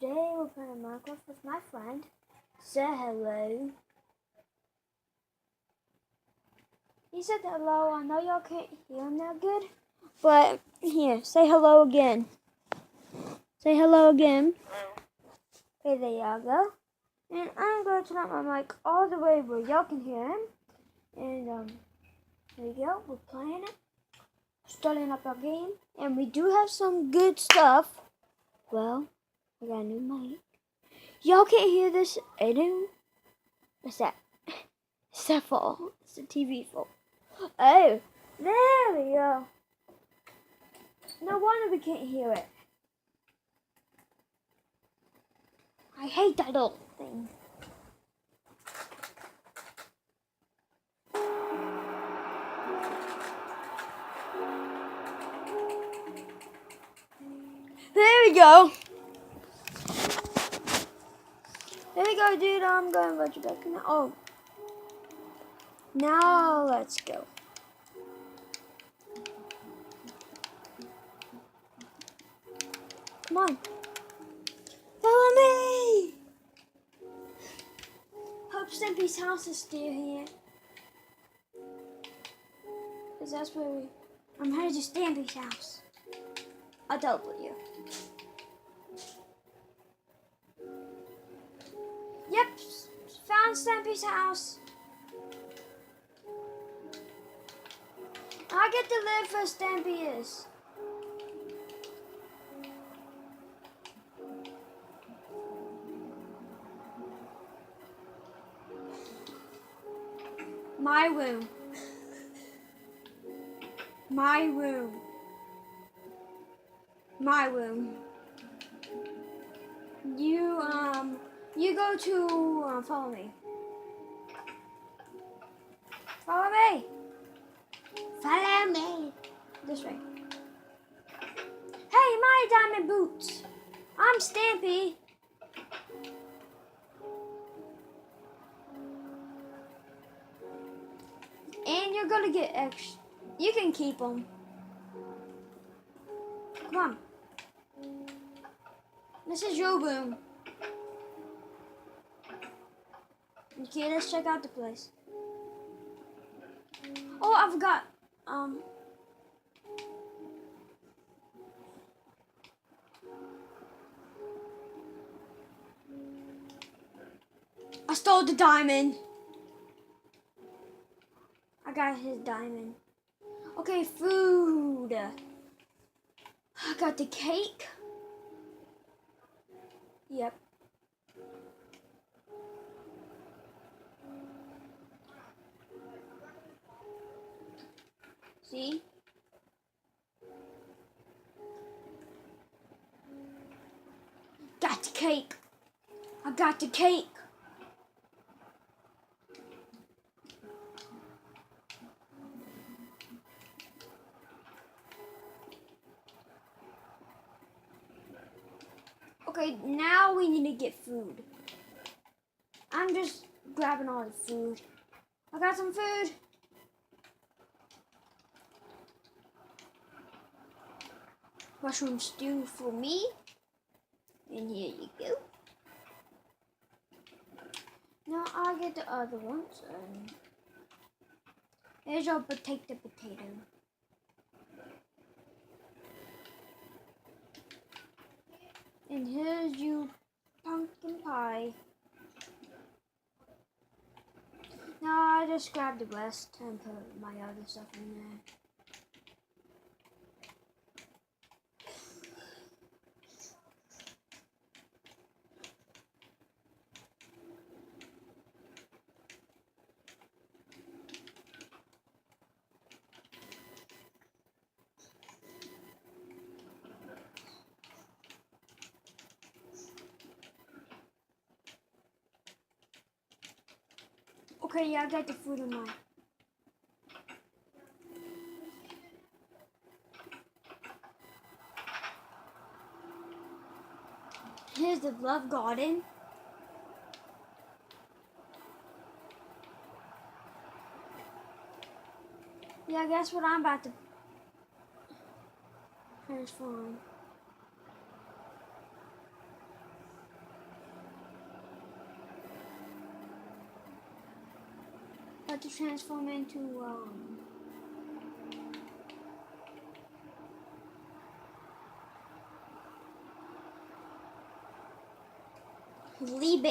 today we're playing Minecraft with my friend. Say hello. He said hello. I know y'all can't hear him that good, but here, say hello again. Say hello again. Okay, there y'all go. And I'm going to turn up my mic all the way where y'all can hear him. And there you go. We're playing it. Starting up our game. And we do have some good stuff. Well, I got a new mic. Y'all can't hear this. I do. What's that? It's that fault. It's the TV fault. Oh, there we go. No wonder we can't hear it. I hate that old thing. There we go. There we go, dude. I'm going to go back now. Oh. Now let's go. Come on. Follow me. Hope Stimpy's house is still here. Because that's where I'm headed to Stampy's house. I'll double you. Yep, found Stampy's house. I get to live where Stampy is. My room. My room. My room. You go to, follow me. Follow me. Follow me. This way. Hey, my diamond boots. I'm Stampy. And you're gonna get extra. You can keep them. Come on. This is your room. Okay, let's check out the place. Oh, I forgot. I stole the diamond. I got his diamond. Okay, food. I got the cake. Yep. See? Got the cake. I got the cake. Okay, now we need to get food. I'm just grabbing all the food. I got some food. Mushroom stew for me. And here you go. Now I'll get the other ones. Here's your potato. And here's your pumpkin pie. Now I just grabbed the rest and put my other stuff in there. Okay, yeah, I got the food in mine. Here's the love garden. Yeah, guess what I'm about to transform. about to transform into Lee